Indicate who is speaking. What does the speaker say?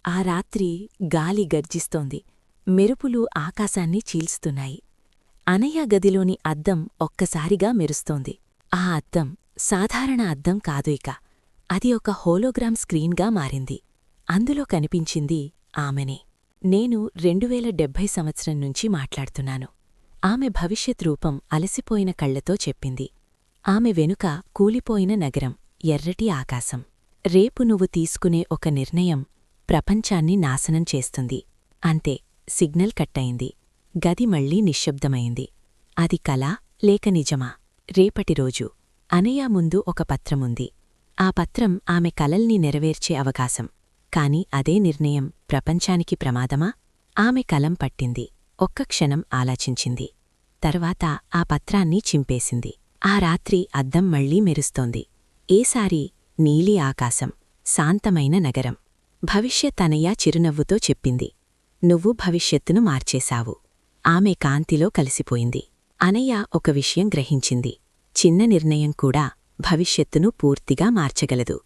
Speaker 1: ఆ రాత్రి గాలి గర్జిస్తోంది. మెరుపులు ఆకాశాన్ని చీల్స్తున్నాయి. అనయ్య గదిలోని అద్దం ఒక్కసారిగా మెరుస్తోంది. ఆ అద్దం సాధారణ అద్దం కాదు ఇక. అది ఒక హోలోగ్రామ్ స్క్రీన్గా మారింది. అందులో కనిపించింది ఆమెనే. నేను 2070 సంవత్సరం నుంచి మాట్లాడుతున్నాను. ఆమె భవిష్యత్ రూపం అలసిపోయిన కళ్లతో చెప్పింది. ఆమె వెనుక కూలిపోయిన నగరం, ఎర్రటి ఆకాశం. రేపు నువ్వు తీసుకునే ఒక నిర్ణయం ప్రపంచాన్ని నాశనం చేస్తుంది. అంతే, సిగ్నల్ కట్టయింది. గది మళ్లీ నిశ్శబ్దమైంది. అది కలా లేక నిజమా? రేపటి రోజు అనయ్య ముందు ఒక పత్రముంది. ఆ పత్రం ఆమె కలల్ని నెరవేర్చే అవకాశం. కాని అదే నిర్ణయం ప్రపంచానికి ప్రమాదమా? ఆమె కలం పట్టింది. ఒక్క క్షణం ఆలోచించింది. తర్వాత ఆ పత్రాన్ని చింపేసింది. ఆ రాత్రి అద్దం మళ్లీ మెరుస్తోంది. ఏసారి నీలి ఆకాశం, శాంతమైన నగరం. భవిష్యత్ అనయ్య చిరునవ్వుతో చెప్పింది. నువ్వు భవిష్యత్తును మార్చేశావు. ఆమె కాంతిలో కలిసిపోయింది. అనయ్య ఒక విషయం గ్రహించింది. చిన్న నిర్ణయం కూడా భవిష్యత్తును పూర్తిగా మార్చగలదు.